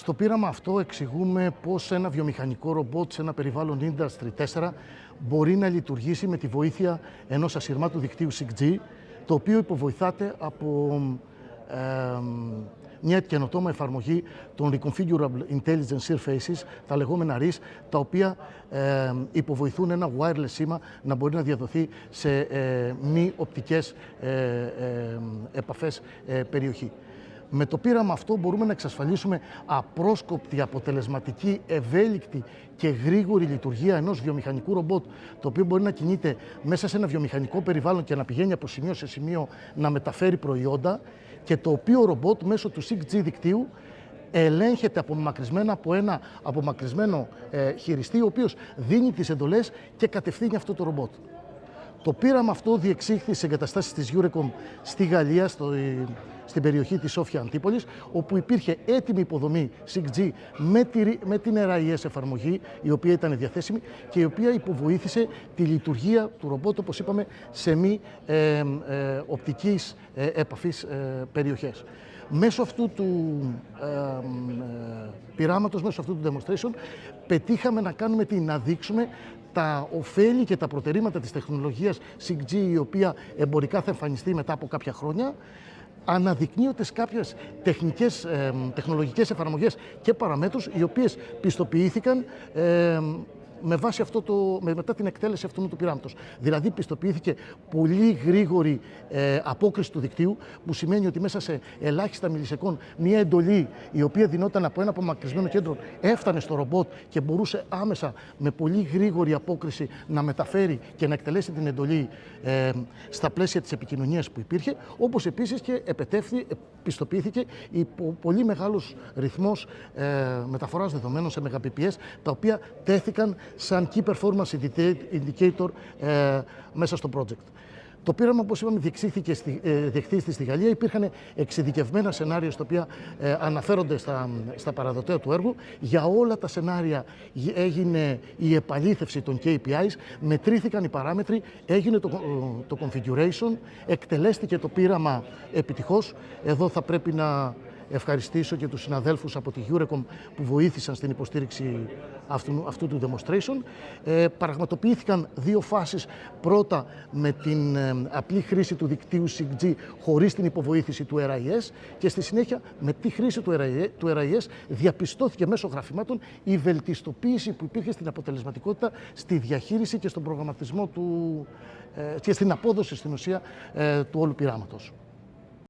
Στο πείραμα αυτό εξηγούμε πώς ένα βιομηχανικό ρομπότ σε ένα περιβάλλον Industry 4 μπορεί να λειτουργήσει με τη βοήθεια ενός ασυρμάτου δικτύου 6G, το οποίο υποβοηθάται από μια καινοτόμα εφαρμογή των Reconfigurable Intelligent Surfaces, τα λεγόμενα RIS, τα οποία υποβοηθούν ένα wireless σήμα να μπορεί να διαδοθεί σε μη οπτικές επαφές περιοχή. Με το πείραμα αυτό μπορούμε να εξασφαλίσουμε απρόσκοπτη, αποτελεσματική, ευέλικτη και γρήγορη λειτουργία ενός βιομηχανικού ρομπότ, το οποίο μπορεί να κινείται μέσα σε ένα βιομηχανικό περιβάλλον και να πηγαίνει από σημείο σε σημείο να μεταφέρει προϊόντα, και το οποίο ρομπότ μέσω του 6G δικτύου ελέγχεται απομακρυσμένα από ένα απομακρυσμένο χειριστή, ο οποίος δίνει τις εντολές και κατευθύνει αυτό το ρομπότ. Το πείραμα αυτό διεξήχθη σε εγκαταστάσεις της Eurecom στη Γαλλία, στην περιοχή της Σόφια Αντίπολης, όπου υπήρχε έτοιμη υποδομή 6G με την RIS εφαρμογή, η οποία ήταν διαθέσιμη και η οποία υποβοήθησε τη λειτουργία του ρομπότ, όπως είπαμε, σε μη οπτικής επαφής περιοχές. Μέσω αυτού του πειράματος, μέσω αυτού του demonstration, πετύχαμε να δείξουμε τα ωφέλη και τα προτερήματα της τεχνολογίας 6G, η οποία εμπορικά θα εμφανιστεί μετά από κάποια χρόνια, αναδεικνύοντας κάποιες τεχνολογικές εφαρμογές και παραμέτρους, οι οποίες πιστοποιήθηκαν μετά την εκτέλεση αυτού του πειράματος. Δηλαδή, πιστοποιήθηκε πολύ γρήγορη απόκριση του δικτύου, που σημαίνει ότι μέσα σε ελάχιστα μιλισεκόντ μια εντολή, η οποία δινόταν από ένα απομακρυσμένο κέντρο, έφτανε στο ρομπότ και μπορούσε άμεσα με πολύ γρήγορη απόκριση να μεταφέρει και να εκτελέσει την εντολή στα πλαίσια της επικοινωνίας που υπήρχε, όπως επίσης και πιστοποιήθηκε πολύ μεγάλος ρυθμός μεταφοράς δεδομένων σε Mbps, τα οποία τέθηκαν σαν Key Performance Indicator μέσα στο project. Το πείραμα, όπως είπαμε, διεξήχθη στη Γαλλία. Υπήρχαν εξειδικευμένα σενάρια στα οποία αναφέρονται στα παραδοτέα του έργου. Για όλα τα σενάρια έγινε η επαλήθευση των KPIs, μετρήθηκαν οι παράμετροι, έγινε το configuration, εκτελέστηκε το πείραμα επιτυχώς. Εδώ θα πρέπει να ευχαριστήσω και τους συναδέλφους από τη Eurecom που βοήθησαν στην υποστήριξη αυτού του demonstration. Πραγματοποιήθηκαν δύο φάσεις. Πρώτα με την απλή χρήση του δικτύου 6G χωρίς την υποβοήθηση του RIS, και στη συνέχεια με τη χρήση του RIS διαπιστώθηκε μέσω γραφημάτων η βελτιστοποίηση που υπήρχε στην αποτελεσματικότητα, στη διαχείριση και στον προγραμματισμό και στην απόδοση στην ουσία του όλου πειράματος.